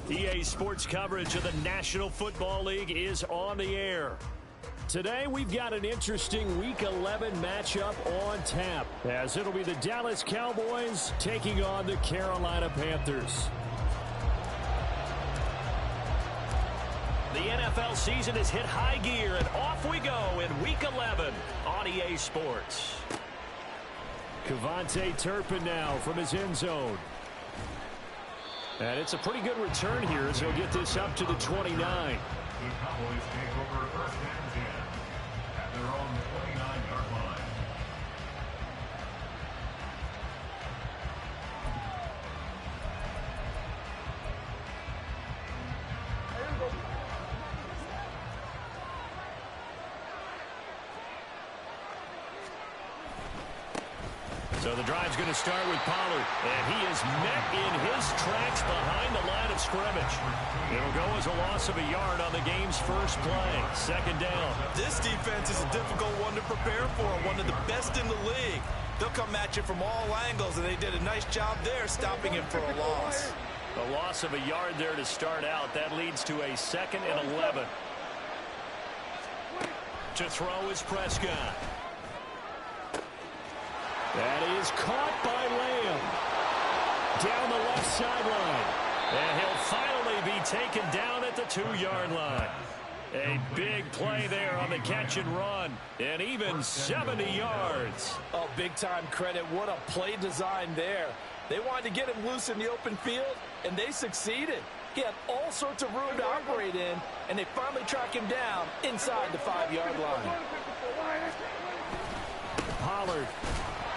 EA Sports coverage of the National Football League is on the air. Today, we've got an interesting Week 11 matchup on tap, as it'll be the Dallas Cowboys taking on the Carolina Panthers. The NFL season has hit high gear, and off we go in Week 11 on EA Sports. Kevontae Turpin now from his end zone. And it's a pretty good return here as he'll get this up to the 29. The Cowboys take over first and 10 at their own 29-yard line. So the drive's going to start with Pollard, and he is met in his tracks behind the line of scrimmage. It'll go as a loss of a yard on the game's first play. Second down. This defense is a difficult one to prepare for, one of the best in the league. They'll come at you from all angles, and they did a nice job there stopping him for a loss. A loss of a yard there to start out. That leads to a 2nd and 11. To throw is Prescott. That is caught by Lamb. Down the left sideline. And he'll finally be taken down at the 2-yard line. A big play there on the catch and run. And even 70 yards. Oh, big-time credit. What a play design there. They wanted to get him loose in the open field, and they succeeded. He had all sorts of room to operate in, and they finally track him down inside the 5-yard line. Pollard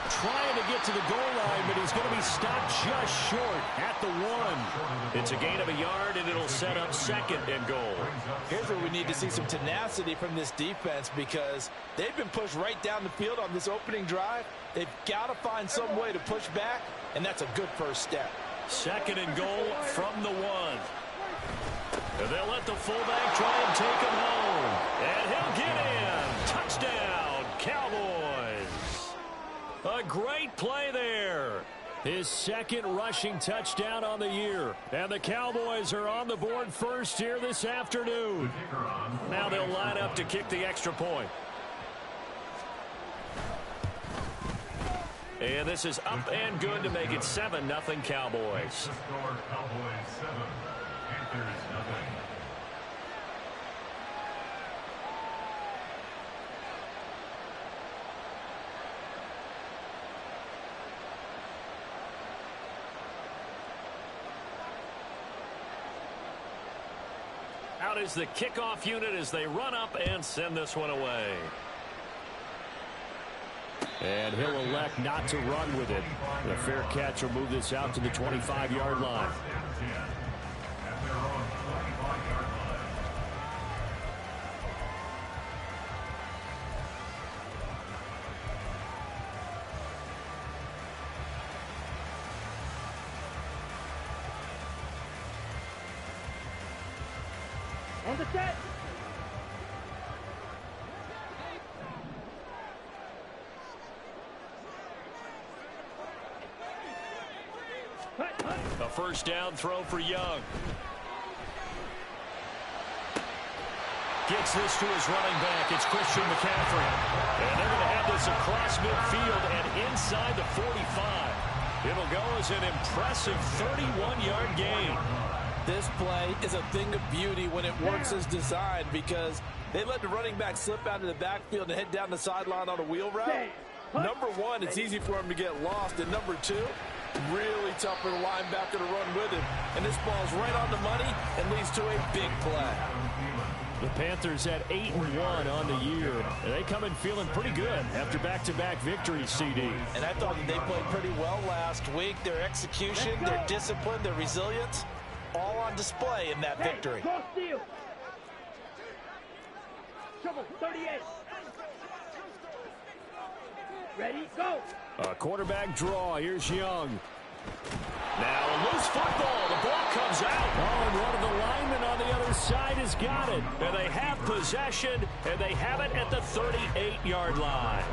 trying to get to the goal line, but he's going to be stopped just short at the 1. It's a gain of a yard, and it'll set up 2nd and goal. Here's where we need to see some tenacity from this defense, because they've been pushed right down the field on this opening drive. They've got to find some way to push back, and that's a good first step. 2nd and goal from the 1. And they'll let the fullback try and take him home. And he'll get in. Touchdown, Cowboys. A great play there. His 2nd rushing touchdown on the year. And the Cowboys are on the board first here this afternoon. Now they'll line up to kick the extra point. And this is up and good to make it 7-0 Cowboys. Cowboys 7, Panthers 0. Out is the kickoff unit as they run up and send this one away. And he'll elect not to run with it. The fair catch will move this out to the 25-yard line. On the set. first down throw for Young. Gets this to his running back. It's Christian McCaffrey. And they're going to have this across midfield and inside the 45. It'll go as an impressive 31-yard gain. This play is a thing of beauty when it works as designed because they let the running back slip out of the backfield and head down the sideline on a wheel route. Number one, it's easy for him to get lost. And number two, really tough for the linebacker to run with him. And this ball's right on the money and leads to a big play. The Panthers at 8-1 on the year. And they come in feeling pretty good after back-to-back victories, CD. And I thought that they played pretty well last week. Their execution, their discipline, their resilience, all on display in that victory. Trouble, 38. Ready, go. A quarterback draw. Here's Young. Now a loose football. The ball comes out. Oh, and one of the linemen on the other side has got it. And they have possession, and they have it at the 38-yard line.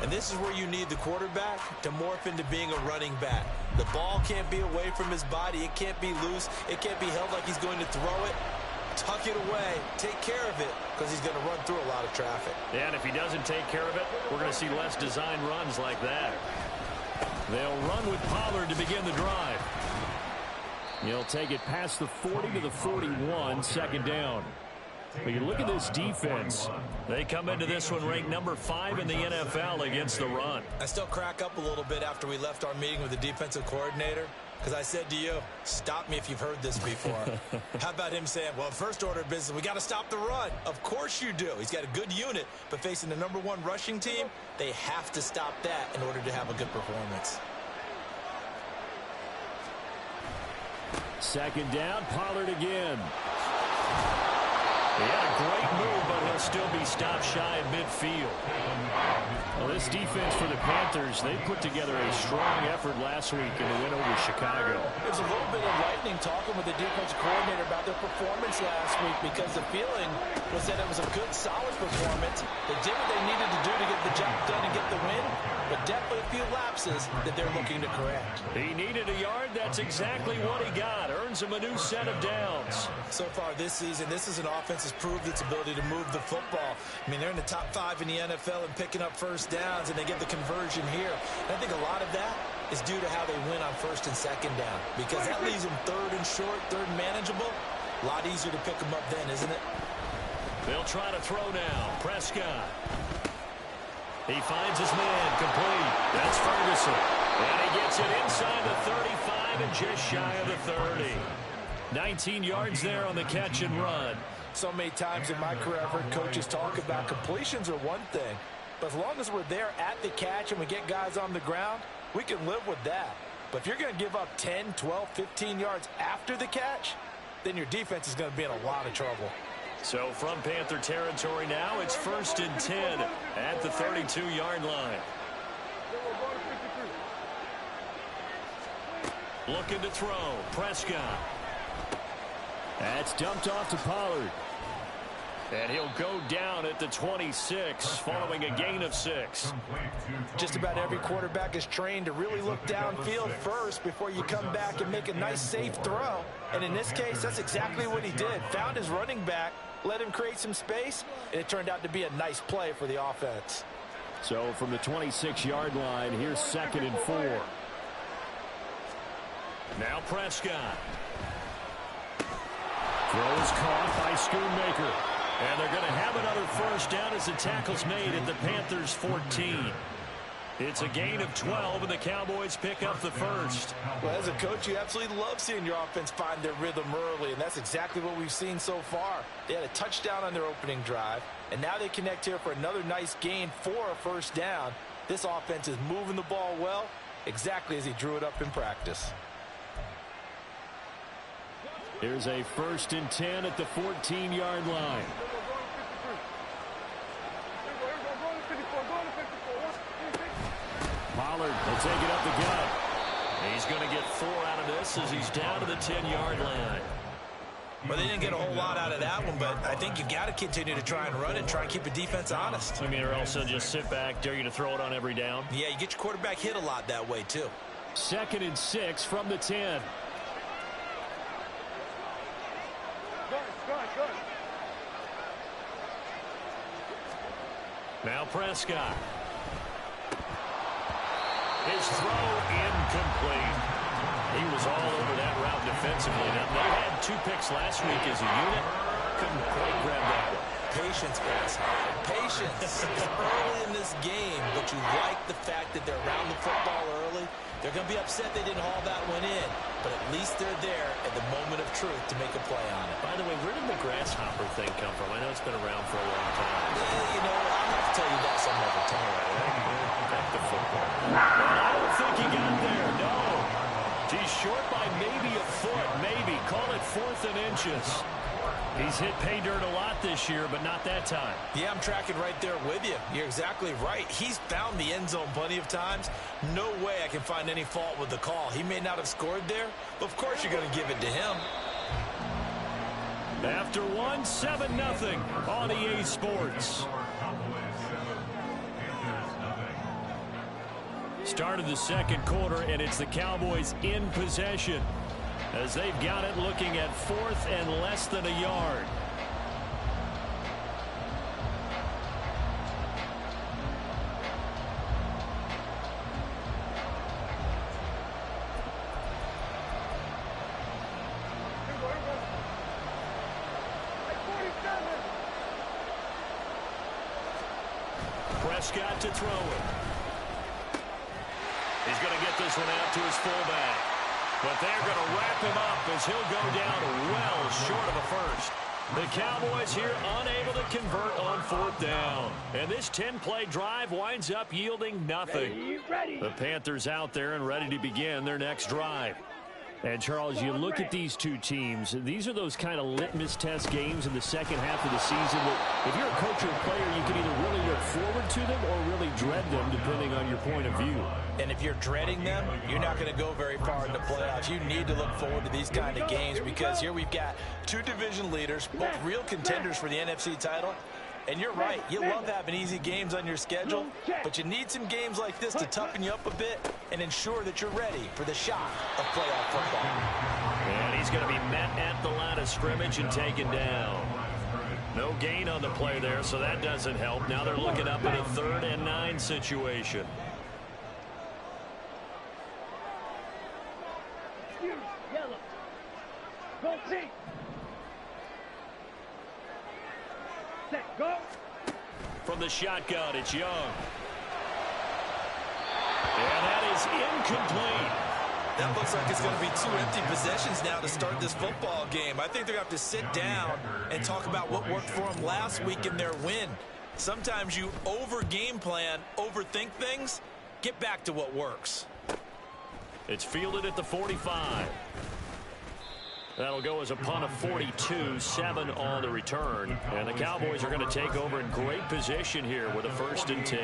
And this is where you need the quarterback to morph into being a running back. The ball can't be away from his body. It can't be loose. It can't be held like he's going to throw it. Tuck it away. Take care of it because he's going to run through a lot of traffic. Yeah, and if he doesn't take care of it, we're going to see less design runs like that. They'll run with Pollard to begin the drive. He'll take it past the 40 to the 41, second down. But you look at this defense. They come into this one ranked number 5 in the NFL against the run. I still crack up a little bit after we left our meeting with the defensive coordinator because I said to you, stop me if you've heard this before. How about him saying, well, first order of business, we got to stop the run. Of course you do. He's got a good unit, but facing the number 1 rushing team, they have to stop that in order to have a good performance. Second down, Pollard again. He had a great move, but he'll still be stopped shy at midfield. Well, this defense for the Panthers, they put together a strong effort last week in the win over Chicago. It was a little bit enlightening talking with the defensive coordinator about their performance last week because the feeling was that it was a good, solid performance. They did what they needed to do to get the job done and get the win, but definitely a few lapses that they're looking to correct. He needed a yard. That's exactly what he got. Earns him a new set of downs. So far this season, this is an offense that's proved its ability to move the football. I mean, they're in the top 5 in the NFL and picking up first downs, and they get the conversion here. And I think a lot of that is due to how they win on first and second down because that leaves them third and short, third and manageable. A lot easier to pick them up then, isn't it? They'll try to throw now. Prescott. He finds his man complete. That's Ferguson. And he gets it inside the 35 and just shy of the 30. 19 yards there on the catch and run. So many times in my career, I've heard coaches talk about completions are one thing. But as long as we're there at the catch and we get guys on the ground, we can live with that. But if you're going to give up 10, 12, 15 yards after the catch, then your defense is going to be in a lot of trouble. So from Panther territory now, it's 1st and 10 at the 32-yard line. Looking to throw. Prescott. That's dumped off to Pollard. And he'll go down at the 26 following a gain of 6. Just about every quarterback is trained to really look downfield first before you come back and make a nice, safe throw. And in this case, that's exactly what he did. Found his running back, let him create some space, and it turned out to be a nice play for the offense. So from the 26-yard line, here's 2nd and 4. Now Prescott. Throws caught by Schoonmaker. And they're going to have another first down as the tackle's made at the Panthers' 14. It's a gain of 12, and the Cowboys pick up the first. Well, as a coach, you absolutely love seeing your offense find their rhythm early, and that's exactly what we've seen so far. They had a touchdown on their opening drive, and now they connect here for another nice gain for a first down. This offense is moving the ball well, exactly as he drew it up in practice. Here's a 1st and 10 at the 14-yard line. Pollard will take it up the gut. He's going to get 4 out of this as he's down to the 10-yard line. Well, they didn't get a whole lot out of that one, but I think you've got to continue to try and run and try and keep the defense honest. I mean, or also just sit back, dare you to throw it on every down. Yeah, you get your quarterback hit a lot that way, too. 2nd and 6 from the 10. Now Prescott. His throw incomplete. He was all over that route defensively. Now, they had 2 picks last week as a unit. Couldn't quite grab that one. Patience, guys. Patience. It's early in this game, but you like the fact that they're around the football early. They're going to be upset they didn't haul that one in, but at least they're there at the moment of truth to make a play on it. By the way, where did the grasshopper thing come from? I know it's been around for a long time. Yeah, you know, I'll have to tell you that some other time. Back to football. Well, I don't think he got there, no. He's short by maybe a foot, maybe. Call it 4th and inches. He's hit pay dirt a lot this year, but not that time. Yeah, I'm tracking right there with you. You're exactly right. He's found the end zone plenty of times. No way I can find any fault with the call. He may not have scored there, but of course you're going to give it to him. After 1, 7-0 on EA Sports. Start of the second quarter, and it's the Cowboys in possession as they've got it looking at 4th and less than a yard. Prescott to throw it. He's going to get this one out to his fullback. But they're going to wrap him up as he'll go down well short of a first. The Cowboys here unable to convert on 4th down. And this 10-play drive winds up yielding nothing. The Panthers out there and ready to begin their next drive. And, Charles, you look at these two teams, these are those kind of litmus test games in the second half of the season that if you're a coach or a player, you can either really look forward to them or really dread them, depending on your point of view. And if you're dreading them, you're not going to go very far in the playoffs. You need to look forward to these kind of games because here we've got 2 division leaders, both real contenders for the NFC title. And you're right, you love having easy games on your schedule, but you need some games like this to toughen you up a bit and ensure that you're ready for the shock of playoff football. And he's going to be met at the line of scrimmage and taken down. No gain on the play there, so that doesn't help. Now they're looking up at a 3rd and 9 situation. Yellow. Go pink. Set, go. From the shotgun, it's Young. And that is incomplete. That looks like it's going to be 2 empty possessions now to start this football game. I think they're going to have to sit down and talk about what worked for them last week in their win. Sometimes you over-game plan, overthink things, get back to what works. It's fielded at the 45. That'll go as a punt of 42, 7 on the return. And the Cowboys are going to take over in great position here with a 1st and 10.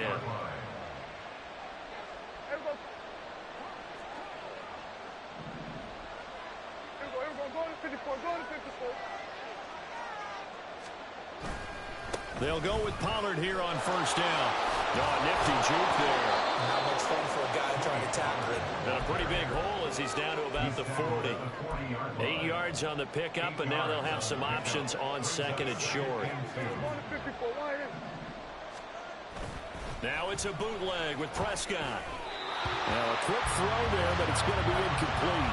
They'll go with Pollard here on 1st down. Oh, nifty juke there. Not much fun for a guy trying to tackle it. And a pretty big hole as he's down to about the 40. 8 yards on the pickup, and now they'll have some options on 2nd and short. Now it's a bootleg with Prescott. Now a quick throw there, but it's going to be incomplete.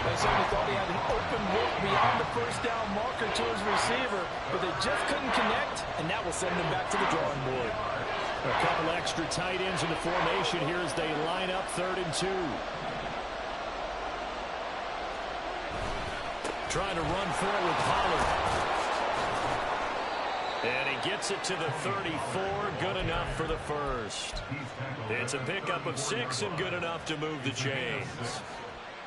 They certainly thought he had an open look beyond the 1st down marker to his receiver, but they just couldn't connect, and that will send them back to the drawing board. A couple extra tight ends in the formation here as they line up 3rd and 2. Trying to run for it with Pollard. And he gets it to the 34, good enough for the 1st. It's a pickup of 6 and good enough to move the chains.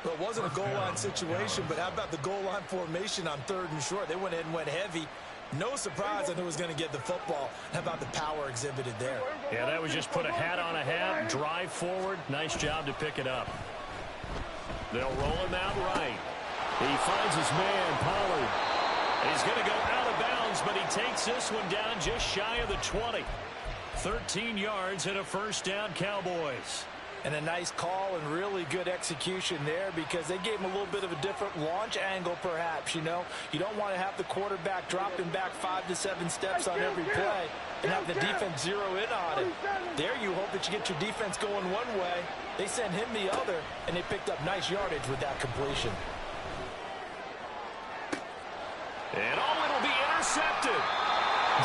Well, it wasn't a goal line situation, but how about the goal line formation on 3rd and short? They went in and went heavy. No surprise on who was going to get the football. How about the power exhibited there? Yeah, that was just put a hat on a hat, drive forward. Nice job to pick it up. They'll roll him out right. He finds his man, Pollard. He's going to go out of bounds, but he takes this one down just shy of the 20. 13 yards and a 1st down, Cowboys. And a nice call and really good execution there because they gave him a little bit of a different launch angle perhaps, you know. You don't want to have the quarterback dropping back 5 to 7 steps on every play and have the defense zero in on it. There you hope that you get your defense going one way. They sent him the other, and they picked up nice yardage with that completion. And it'll be intercepted.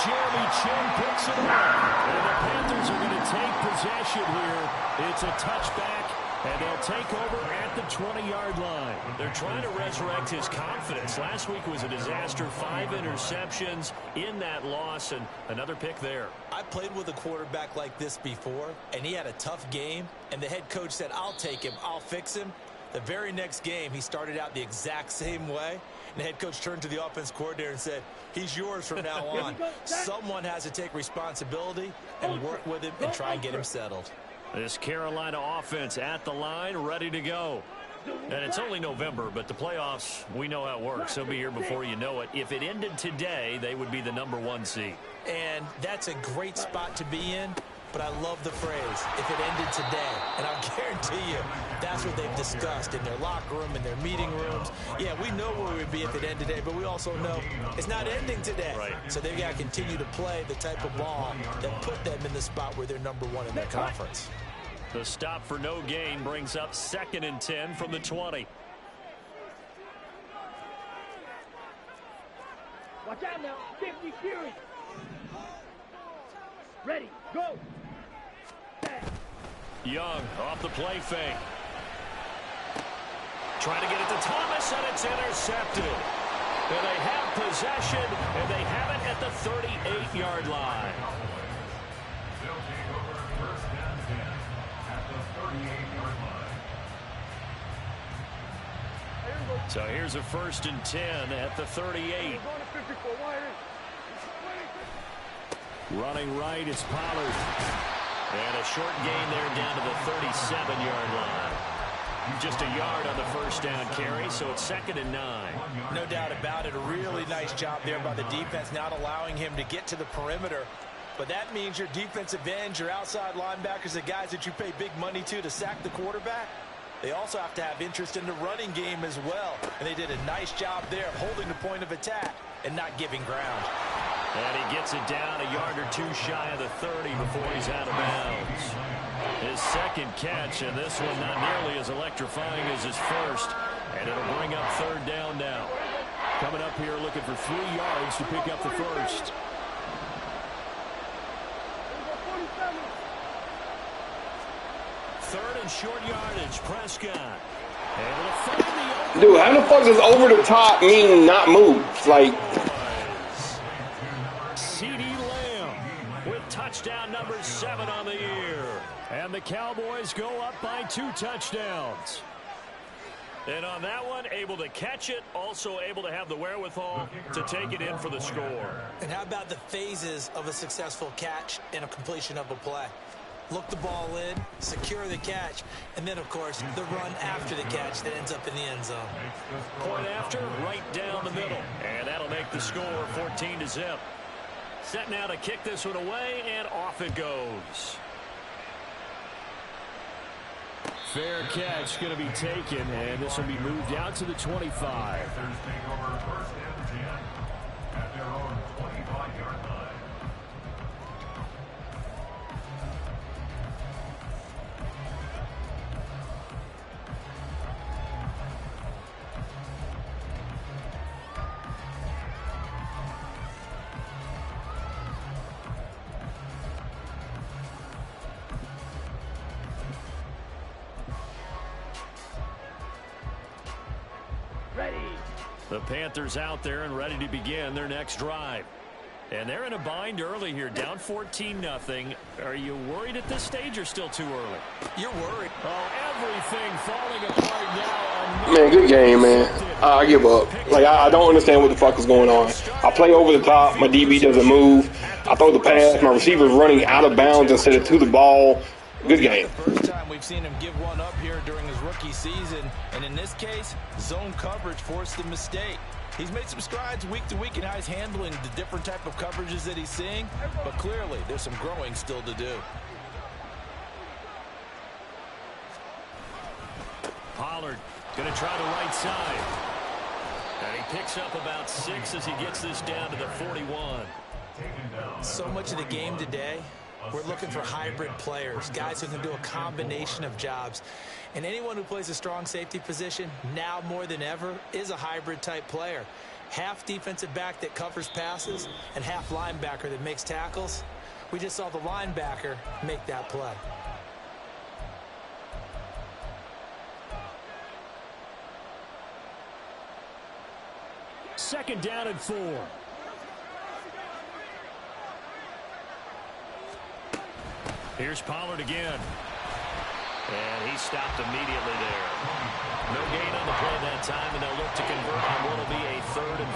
Jeremy Chin picks it up. And the Panthers are going to take possession here. It's a touchback, and they'll take over at the 20-yard line. They're trying to resurrect his confidence. Last week was a disaster. 5 interceptions in that loss, and another pick there. I played with a quarterback like this before, and he had a tough game, and the head coach said, I'll take him, I'll fix him. The very next game, he started out the exact same way. And the head coach turned to the offense coordinator and said, he's yours from now on. Someone has to take responsibility and work with him and try and get him settled. This Carolina offense at the line, ready to go. And it's only November, but the playoffs, we know how it works. They'll be here before you know it. If it ended today, they would be the #1 seed. And that's a great spot to be in. But I love the phrase, if it ended today. And I'll guarantee you, that's what they've discussed in their locker room, in their meeting rooms. Yeah, we know where we'd be if it ended today, but we also know it's not ending today. Right. So they've got to continue to play the type of ball that put them in the spot where they're #1 in their conference. The stop for no gain brings up 2nd and 10 from the 20. Watch out now. 50 Fury. Ready, go. Young off the play fake. Trying to get it to Thomas, and it's intercepted. And they have possession, and they have it at the 38-yard line. They'll take over first down 10 at the 38-yard line. So here's a 1st and 10 at the 38. Running right is Pollard. And a short gain there down to the 37-yard line. Just a yard on the first down carry, so it's 2nd and 9. No doubt about it. A really nice job there by the defense, not allowing him to get to the perimeter. But that means your defensive ends, your outside linebackers, the guys that you pay big money to sack the quarterback, they also have to have interest in the running game as well. And they did a nice job there of holding the point of attack and not giving ground. And he gets it down a yard or 2 shy of the 30 before he's out of bounds. His 2nd catch, and this one not nearly as electrifying as his first. And it'll bring up 3rd down now. Coming up here looking for 3 yards to pick up the first. Third and short yardage, Prescott. Able to find the open. Dude, how the fuck does over the top mean not move? Like, Touchdown number 7 on the year. And the Cowboys go up by 2 touchdowns. And on that one, able to catch it, also able to have the wherewithal to take it in for the score. And how about the phases of a successful catch and a completion of a play? Look the ball in, secure the catch, and then, of course, the run after the catch that ends up in the end zone. Point after, right down the middle. And that'll make the score 14-0. Set now to kick this one away, and off it goes. Fair catch going to be taken, and this will be moved out to the 25. Panthers take over first and 10 at their own 25-yard line. The Panthers out there and ready to begin their next drive. And they're in a bind early here, down 14-0. Are you worried at this stage or still too early? You're worried. Oh, everything falling apart now. man, good game, man. I give up. Like, I don't understand what the fuck is going on. I play over the top. My DB doesn't move. I throw the pass. My receiver's running out of bounds instead of to the ball. Good game. First time we've seen him give one up here during his rookie season, and in this case, zone coverage forced the mistake. He's made some strides week to week in how he's handling the different type of coverages that he's seeing, but clearly there's some growing still to do. Pollard going to try the right side. And he picks up about 6 as he gets this down to the 41. So much of the game today, we're looking for hybrid players, guys who can do a combination of jobs. And anyone who plays a strong safety position, now more than ever, is a hybrid type player. Half defensive back that covers passes and half linebacker that makes tackles. We just saw the linebacker make that play. Second down and 4. Here's Pollard again. And he stopped immediately there. No gain on the play that time, and they'll look to convert on what will be a 3rd and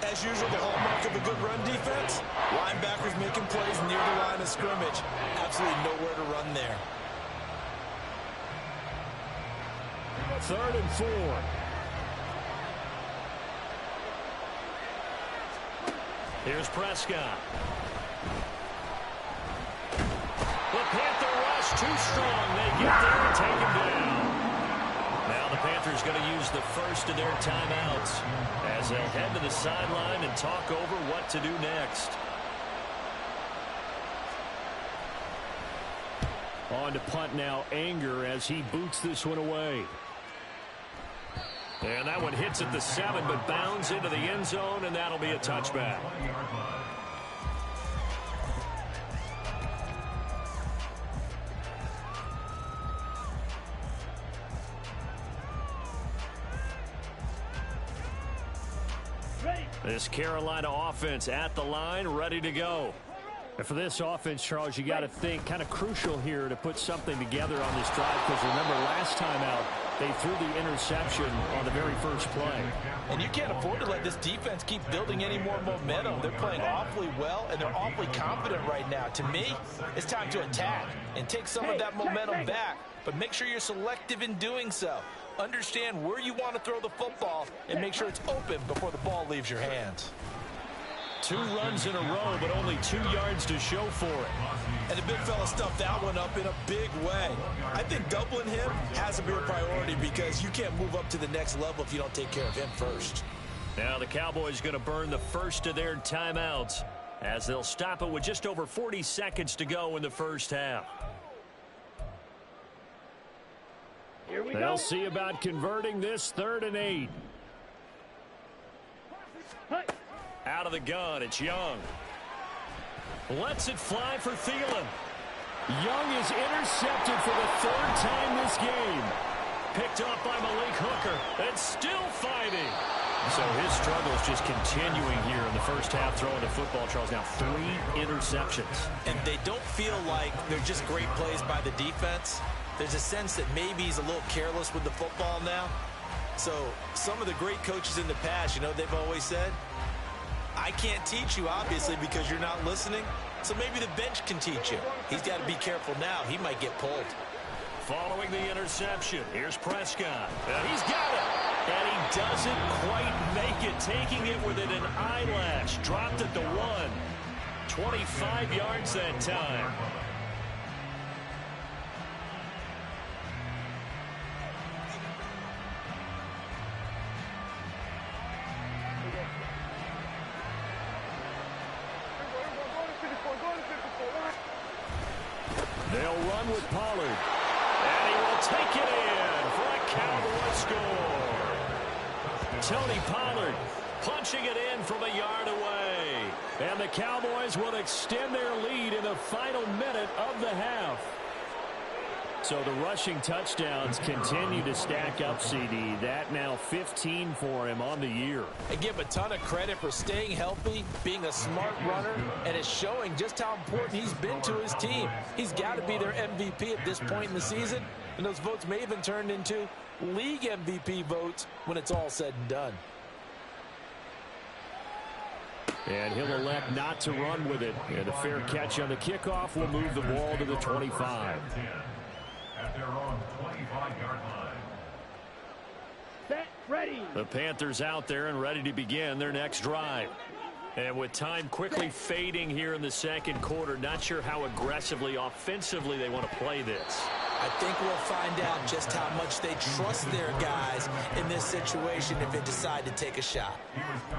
4. As usual, the hallmark of a good run defense, linebackers making plays near the line of scrimmage. Absolutely nowhere to run there. 3rd and 4. Here's Prescott. The Panther rush too strong. They get there and take him down. Now the Panthers going to use the first of their timeouts as they'll head to the sideline and talk over what to do next. On to punt now, Anger, as he boots this one away. And that one hits at the 7, but bounds into the end zone, and that'll be a touchback. This Carolina offense at the line, ready to go. And for this offense, Charles, you got to think kind of crucial here to put something together on this drive, because remember last time out, they threw the interception on the very first play. And you can't afford to let this defense keep building any more momentum. They're playing awfully well, and they're awfully confident right now. To me, it's time to attack and take some of that momentum back, but make sure you're selective in doing so. Understand where you want to throw the football and make sure it's open before the ball leaves your hands. 2 runs in a row, but only 2 yards to show for it. And the big fella stuffed that one up in a big way. I think doubling him has to be a priority because you can't move up to the next level if you don't take care of him first. Now the Cowboys going to burn the first of their timeouts as they'll stop it with just over 40 seconds to go in the first half. Here we They'll go. see about converting this 3rd and 8. Hey. Out of the gun, it's Young. Lets it fly for Thielen. Young is intercepted for the 3rd time this game. Picked up by Malik Hooker, and still fighting. So his struggles just continuing here in the first half, throwing the football. Charles, now 3 interceptions. And they don't feel like they're just great plays by the defense. There's a sense that maybe he's a little careless with the football now. So some of the great coaches in the past, you know, they've always said, I can't teach you, obviously, because you're not listening. So maybe the bench can teach you. He's got to be careful now. He might get pulled. Following the interception, here's Prescott. And he's got it. And he doesn't quite make it, taking it within an eyelash. Dropped at the 1. 25 yards that time. They'll run with Pollard. And he will take it in for a Cowboy score. Tony Pollard punching it in from a yard away. And the Cowboys will extend their lead in the final minute of the half. So the rushing touchdowns continue to stack up, CD. That now 15 for him on the year. I give him a ton of credit for staying healthy, being a smart runner, and it's showing just how important he's been to his team. He's got to be their MVP at this point in the season, and those votes may even turn into league MVP votes when it's all said and done. And he'll elect not to run with it. And a fair catch on the kickoff will move the ball to the 25. At their own 25-yard line. Set, ready. The Panthers out there and ready to begin their next drive. And with time quickly fading here in the second quarter, not sure how aggressively, offensively they want to play this. I think we'll find out just how much they trust their guys in this situation if they decide to take a shot.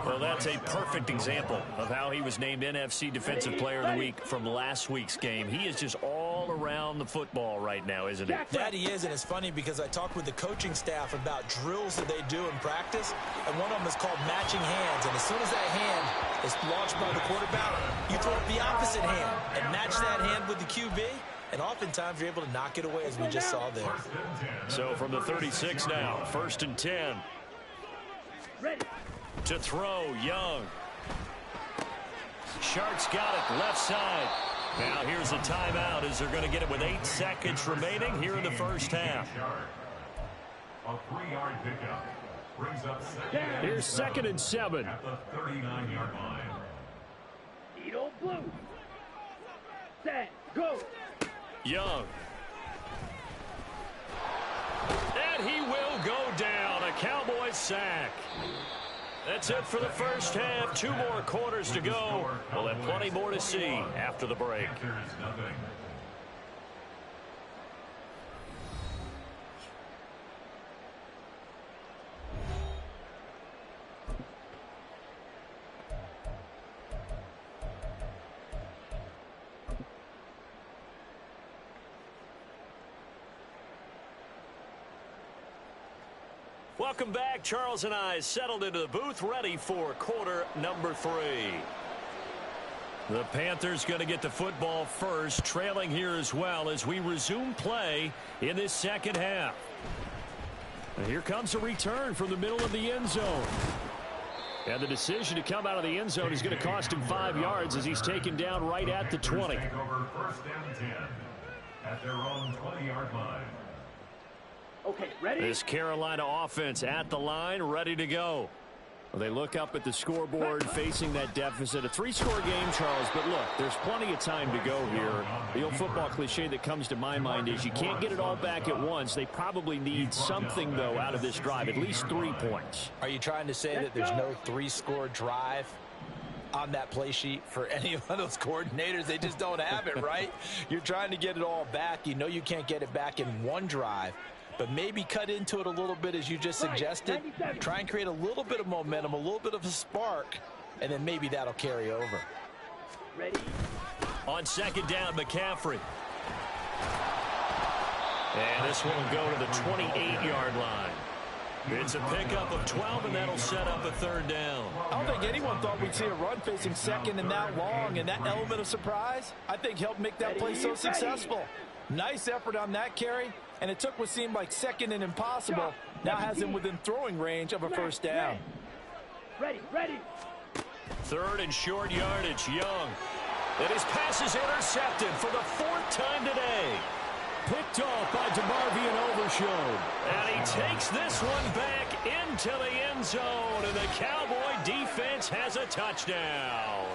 Well, that's a perfect example of how he was named NFC Defensive Player of the Week from last week's game. He is just all around the football right now, isn't he? That he is, and it's funny because I talked with the coaching staff about drills that they do in practice, and one of them is called matching hands. And as soon as that hand is launched by the quarterback, you throw up the opposite hand and match that hand with the QB. And oftentimes you're able to knock it away, as we just saw there. So from the 36 now, 1st and 10. Ready. To throw, Young. Shark's got it, left side. Now here's a timeout as they're going to get it with 8 seconds remaining here in the first half. A 3-yard pickup brings up Here's 2nd and 7. at the 39-yard line. Needle blue. Set. Go. Young. And he will go down. A Cowboys sack. That's it for the first half. 2 more quarters to go. We'll have plenty more to see after the break. Panthers nothing. Welcome back. Charles and I settled into the booth, ready for quarter number 3. The Panthers going to get the football first, trailing here as well as we resume play in this second half. And here comes a return from the middle of the end zone. And the decision to come out of the end zone is going to cost him 5 yards as he's taken down right at the 20. Take over 1st and 10 at their own 20-yard line. Okay, ready? This Carolina offense at the line, ready to go. Well, they look up at the scoreboard facing that deficit. A 3-score game, Charles, but look, there's plenty of time to go here. The old football cliche that comes to my mind is you can't get it all back at once. They probably need something, though, out of this drive, at least 3 points. Are you trying to say that there's no 3-score drive on that play sheet for any of those coordinators? They just don't have it, right? You're trying to get it all back. You know you can't get it back in one drive. But maybe cut into it a little bit as you just suggested. Try and create a little bit of momentum, a little bit of a spark, and then maybe that'll carry over. Ready. On 2nd down, McCaffrey. And this one will go to the 28-yard line. It's a pickup of 12, and that'll set up a 3rd down. I don't think anyone thought we'd see a run facing 2nd and that long, and that element of surprise, I think, helped make that play so successful. Nice effort on that carry, and it took what seemed like 2nd and impossible. Now has him within throwing range of a 1st down. Ready, ready. 3rd and short yardage, Young. And his pass is intercepted for the 4th time today. Picked off by DeMarvion Overshown. And he takes this one back into the end zone, and the Cowboy defense has a touchdown.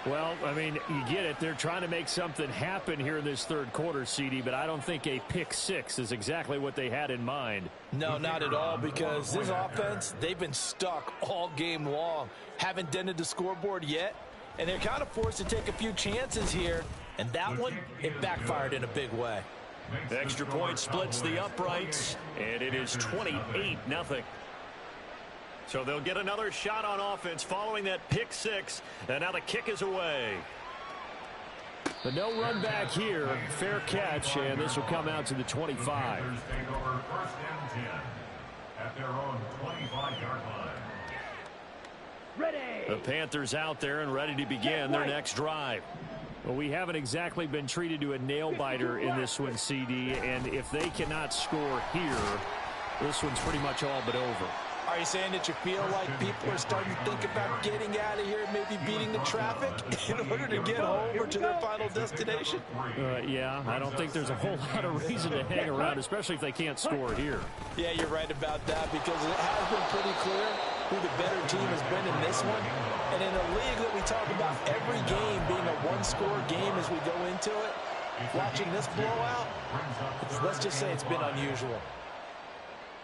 Well, I mean, you get it. They're trying to make something happen here in this 3rd quarter, CD, but I don't think a pick 6 is exactly what they had in mind. No, not at all, because this offense, they've been stuck all game long. Haven't dented the scoreboard yet, and they're kind of forced to take a few chances here, and that one, it backfired in a big way. The extra point splits the uprights, and it is 28-0. So they'll get another shot on offense following that pick 6, and now the kick is away. But no run back here. Fair catch, and this will come out to the 25. Panthers take over 1st and 10 at their own 25-yard line. Ready. The Panthers out there and ready to begin their next drive. Well, we haven't exactly been treated to a nail-biter in this one, CD, and if they cannot score here, this one's pretty much all but over. Are you saying that you feel like people are starting to think about getting out of here and maybe beating the traffic in order to get home or to their final destination? Yeah, I don't think there's a whole lot of reason to hang around, especially if they can't score here. Yeah, you're right about that, because it has been pretty clear who the better team has been in this one. And in a league that we talk about every game being a 1-score game as we go into it, watching this blowout, let's just say it's been unusual.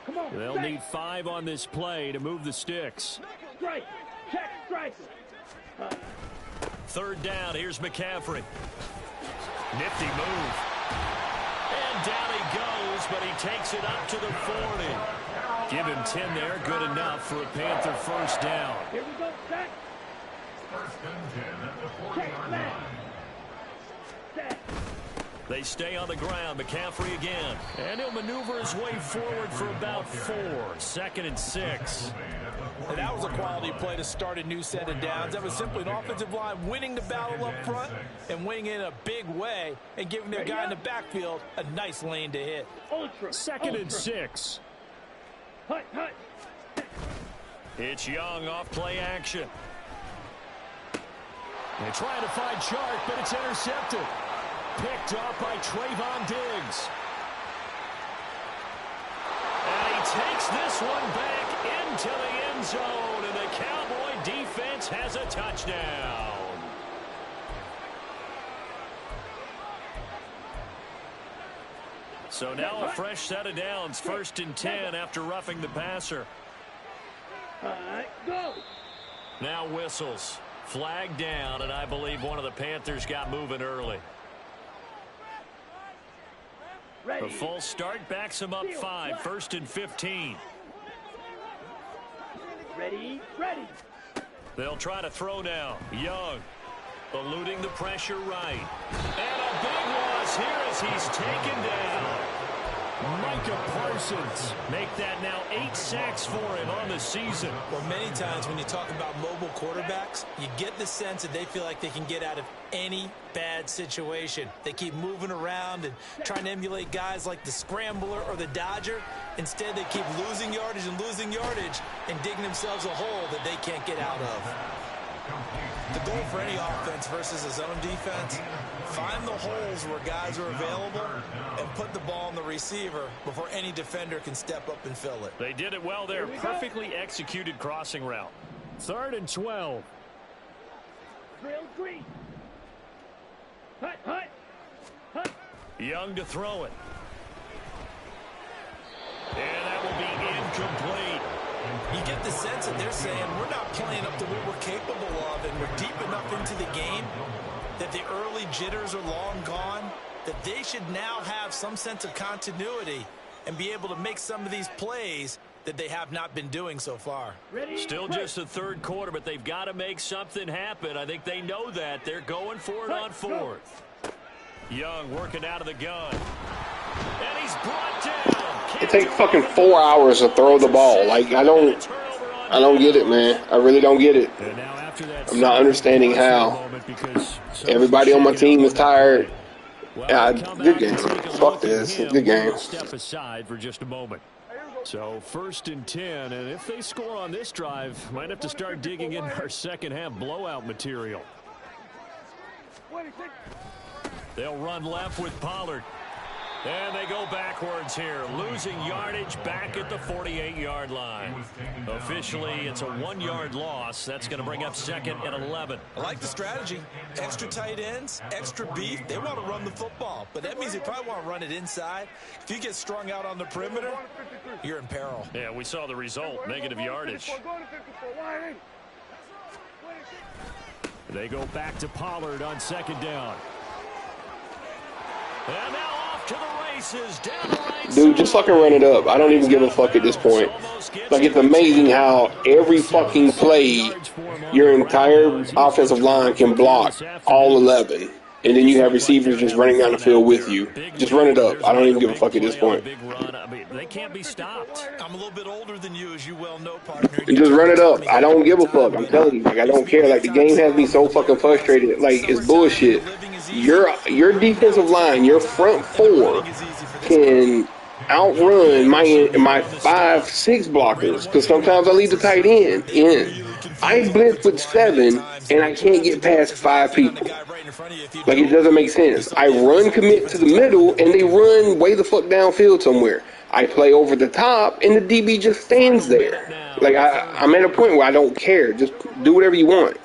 Come on. They'll need 5 on this play to move the sticks. Strike. Check. Strike. 3rd down. Here's McCaffrey. Nifty move. And And down he goes, but he takes it up to the 40. Give him 10 there, good enough for a Panther first down. Here we go, set. First and 10 at the 40-yard line. Set. They stay on the ground. McCaffrey again. And he'll maneuver his way forward for about 4. 2nd and 6. And that was a quality play to start a new set of downs. That was simply an offensive line winning the battle up front and winning in a big way and giving their guy in the backfield a nice lane to hit. Ultra. 2nd and 6. Hut, hut. It's Young off play action. They try to find Chark, but it's intercepted. Picked up by Trayvon Diggs. And he takes this one back into the end zone, and the Cowboy defense has a touchdown. So now a fresh set of downs, 1st and 10 after roughing the passer. Go. Now whistles. Flag down, and I believe one of the Panthers got moving early. Ready. The full start backs him up 5, 1st and 15. Ready, ready. They'll try to throw now. Young eluding the pressure right. And a big loss here as he's taken down. Micah Parsons make that now 8 sacks for him on the season. Well, many times when you talk about mobile quarterbacks, you get the sense that they feel like they can get out of any bad situation. They keep moving around and trying to emulate guys like the Scrambler or the Dodger. Instead, they keep losing yardage and digging themselves a hole that they can't get out of. The goal for any offense versus a zone defense, find the holes where guys are available and put the ball on the receiver before any defender can step up and fill it. They did it well there. Perfectly executed crossing route. 3rd and 12. Drill green. Hut, hut. Hut. Young to throw it. And that will be incomplete. You get the sense that they're saying we're not playing up to what we're capable of, and we're deep enough into the game that the early jitters are long gone, that they should now have some sense of continuity and be able to make some of these plays that they have not been doing so far. Ready, Still just the 3rd quarter, but they've got to make something happen. I think they know that. They're going for it on 4th. Young working out of the gun. And he's brought down. It takes fucking 4 hours to throw the ball. Like, I don't get it, man. I really don't get it. I'm not understanding how everybody on my team is tired. Good game. Fuck this. Good game. Step aside for just a moment. So 1st and 10, and if they score on this drive, might have to start digging in our second half blowout material. They'll run left with Pollard. And they go backwards here, losing yardage back at the 48-yard line. Officially, it's a 1-yard loss. That's going to bring up 2nd and 11. I like the strategy. Extra tight ends, extra beef. They want to run the football, but that means they probably want to run it inside. If you get strung out on the perimeter, you're in peril. Yeah, we saw the result, negative yardage. They go back to Pollard on 2nd down. And now off to the races, down the right side. Dude, just fucking run it up. I don't even give a fuck at this point. Like, it's amazing how every fucking play, your entire offensive line can block all 11. And then you have receivers just running down the field with you. Just run it up. I don't even give a fuck at this point. They can't be stopped. I'm a little bit older than you, as you well know, partner. And just run it up. I don't give a fuck. I'm telling you. Like, I don't care. Like, the game has me so fucking frustrated. Like, it's bullshit. Your defensive line, your front 4 can outrun my 5-6 blockers, because sometimes I leave the tight end in. I blitz with 7 and I can't get past 5 people. Like, it doesn't make sense. I run commit to the middle and they run way the fuck downfield somewhere. I play over the top and the DB just stands there. Like, I'm at a point where I don't care. Just do whatever you want.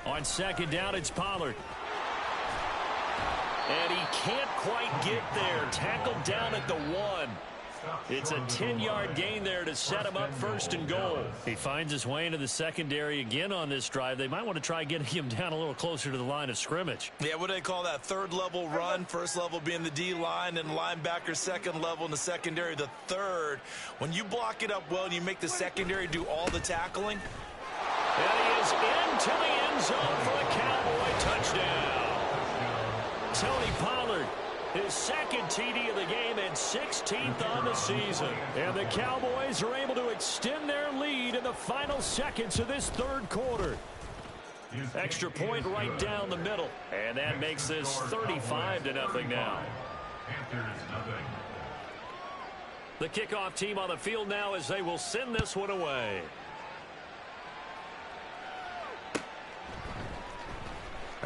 On 2nd down, it's Pollard. And he can't quite get there. Tackled down at the 1. It's a 10-yard gain there to set him up first and goal. He finds his way into the secondary again on this drive. They might want to try getting him down a little closer to the line of scrimmage. Yeah, what do they call that? Third level run, first level being the D-line, and linebacker second level in the secondary, the third. When you block it up well and you make the secondary do all the tackling. And he is into the end zone for a Cowboy touchdown. Tony Pollard, his second TD of the game and 16th on the season. And the Cowboys are able to extend their lead in the final seconds of this third quarter. Extra point right down the middle. And that makes this 35-0 now. The kickoff team on the field now as they will send this one away.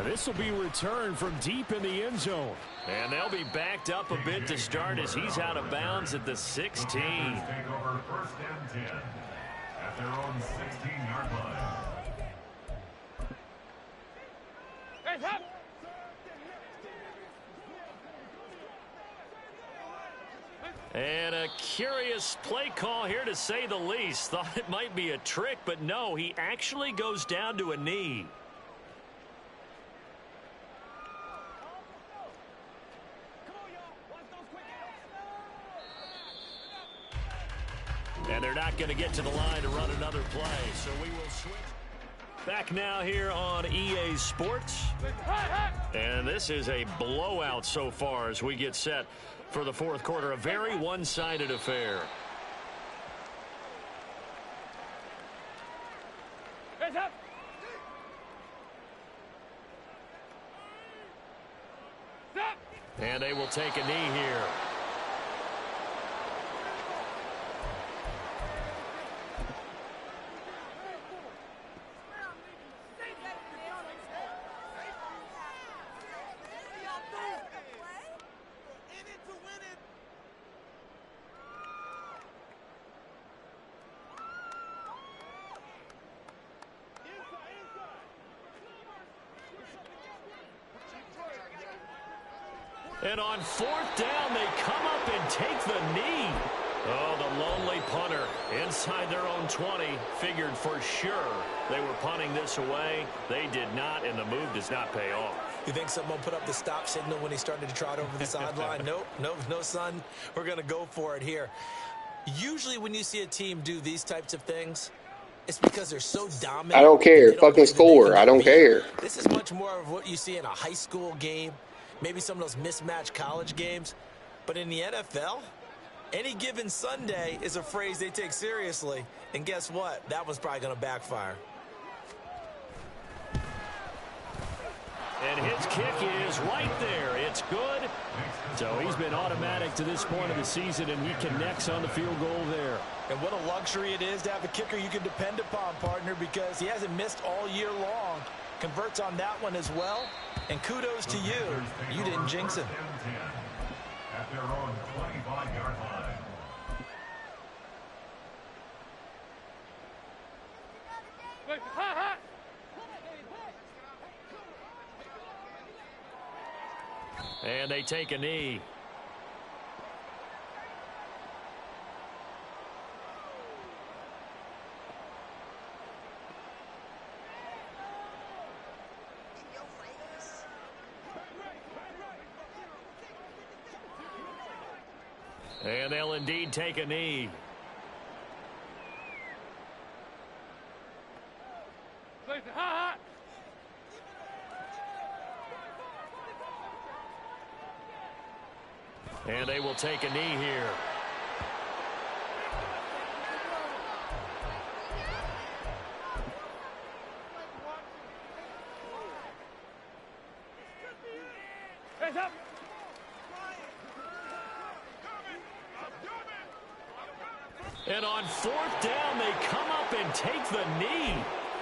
This will be returned from deep in the end zone. And they'll be backed up a bit to start as he's out of bounds at the 16. Take over first and 10 at their own 16-yard line. Hands up! And a curious play call here to say the least. Thought it might be a trick, but no, he actually goes down to a knee. And they're not going to get to the line to run another play, so we will switch. Back now here on EA Sports. And this is a blowout so far as we get set for the fourth quarter. A very one-sided affair. Hands up! Stop! And they will take a knee here. And on fourth down, they come up and take the knee. Oh, the lonely punter inside their own 20 figured for sure they were punting this away. They did not, and the move does not pay off. You think someone put up the stop signal when he started to trot over the sideline? Nope, no, son. We're going to go for it here. Usually when you see a team do these types of things, it's because they're so dominant. I don't care. Fucking score. I don't care. This is much more of what you see in a high school game, maybe some of those mismatched college games. But in the NFL, any given Sunday is a phrase they take seriously. And guess what? That one's probably going to backfire. And his kick is right there. It's good. So he's been automatic to this point of the season, and he connects on the field goal there. And what a luxury it is to have a kicker you can depend upon, partner, because he hasn't missed all year long. Converts on that one as well. And kudos to you. You didn't jinx it. At their own 25-yard line. Wait, ha, ha. And they take a knee. And they'll indeed take a knee. Wait, ha, ha. And they will take a knee here. Hands up! And on fourth down, they come up and take the knee.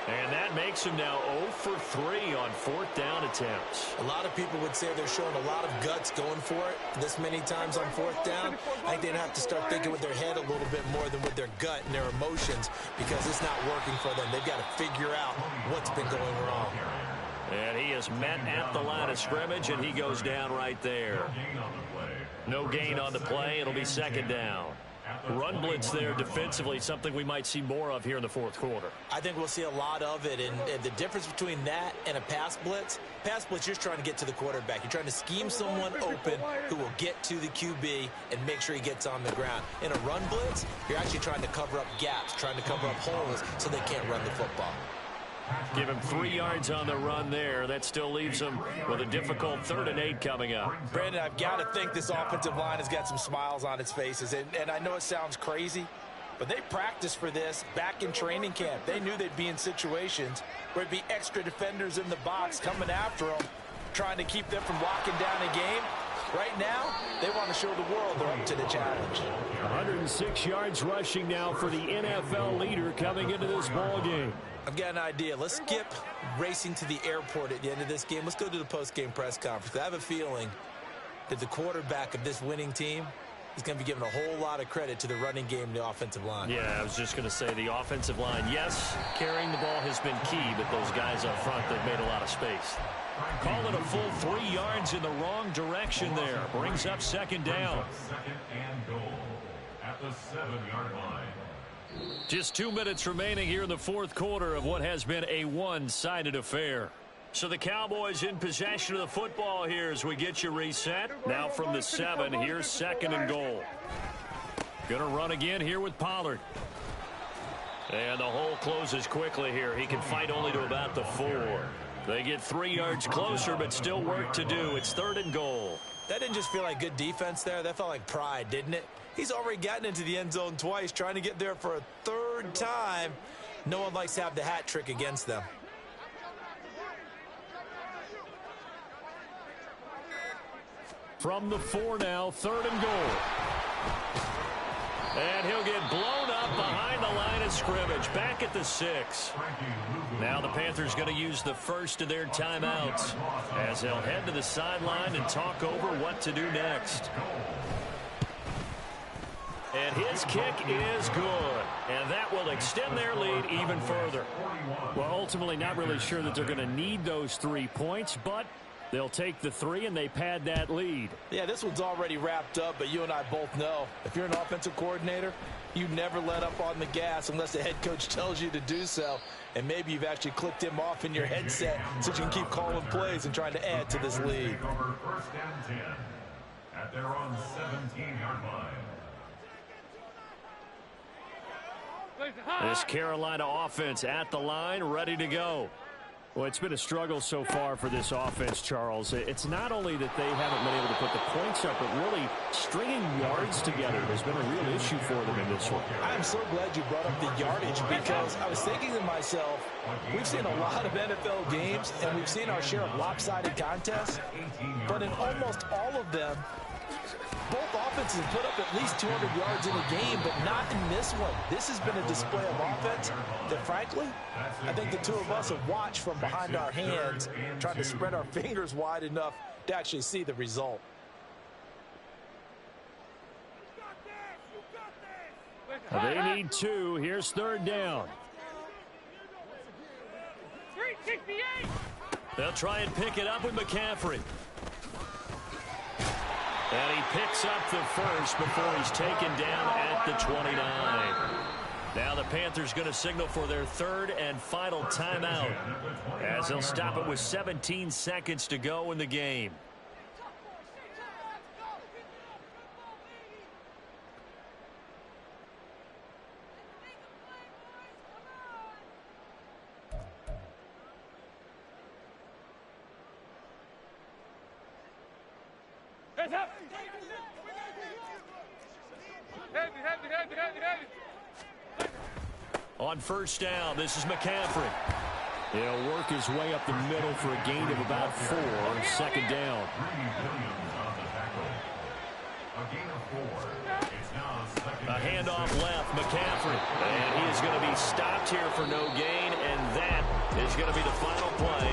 And that makes him now 0 for 3 on fourth down attempts. A lot of people would say they're showing a lot of guts going for it this many times on fourth down. I think they'd have to start thinking with their head a little bit more than with their gut and their emotions, because it's not working for them. They've got to figure out what's been going wrong. And he is met at the line of scrimmage, and he goes down right there. Gain on the play. No gain on the play. It'll be second down. Run blitz there defensively, something we might see more of here in the fourth quarter. I think we'll see a lot of it, and the difference between that and a pass blitz, you're just trying to get to the quarterback. You're trying to scheme someone open who will get to the QB and make sure he gets on the ground. In a run blitz, you're actually trying to cover up gaps, trying to cover up holes so they can't run the football. Give him 3 yards on the run there. That still leaves him with a difficult 3rd and 8 coming up. Brandon, I've got to think this offensive line has got some smiles on its faces. And I know it sounds crazy, but they practiced for this back in training camp. They knew they'd be in situations where it'd be extra defenders in the box coming after them, trying to keep them from locking down a game. Right now, they want to show the world they're up to the challenge. 106 yards rushing now for the NFL leader coming into this ball game. I've got an idea. Let's skip racing to the airport at the end of this game. Let's go to the post-game press conference. I have a feeling that the quarterback of this winning team is going to be given a whole lot of credit to the running game and the offensive line. Yeah, I was just going to say the offensive line, yes, carrying the ball has been key, but those guys up front, they've made a lot of space. Call it a full 3 yards in the wrong direction there. Brings up second down. Second and goal at the 7-yard line. Just 2 minutes remaining here in the fourth quarter of what has been a one-sided affair. So the Cowboys in possession of the football here as we get you reset. Now from the 7, here's second and goal. Going to run again here with Pollard. And the hole closes quickly here. He can fight only to about the 4. They get 3 yards closer, but still work to do. It's 3rd and goal. That didn't just feel like good defense there. That felt like pride, didn't it? He's already gotten into the end zone twice, trying to get there for a 3rd time. No one likes to have the hat trick against them. From the 4 now, 3rd and goal. And he'll get blown up behind the line of scrimmage, back at the 6. Now the Panthers going to use the first of their timeouts as they'll head to the sideline and talk over what to do next. And his kick is good, and that will extend their lead even further. Well, ultimately not really sure that they're going to need those 3 points, but they'll take the 3 and they pad that lead. Yeah, this one's already wrapped up, but you and I both know if you're an offensive coordinator, you never let up on the gas unless the head coach tells you to do so. And maybe you've actually clicked him off in your headset so you can keep calling plays and trying to add to this lead. First and 10 at their own 17-yard line. This Carolina offense at the line, ready to go. Well, it's been a struggle so far for this offense, Charles. It's not only that they haven't been able to put the points up, but really stringing yards together has been a real issue for them in this one. I'm so glad you brought up the yardage because I was thinking to myself, we've seen a lot of NFL games and we've seen our share of lopsided contests, but in almost all of them, both offenses put up at least 200 yards in a game, but not in this one. This has been a display of offense that, frankly, I think the two of us have watched from behind our hands, trying to spread our fingers wide enough to actually see the result. They need 2. Here's 3rd down. 368. They'll try and pick it up with McCaffrey. And he picks up the first before he's taken down at the 29. Now the Panthers going to signal for their 3rd and final timeout as they'll stop it with 17 seconds to go in the game. Heads up. Heavy. On first down, this is McCaffrey. He'll work his way up the middle for a gain of about 4. 2nd down. A handoff left, McCaffrey. And he is going to be stopped here for no gain, and that is going to be the final play.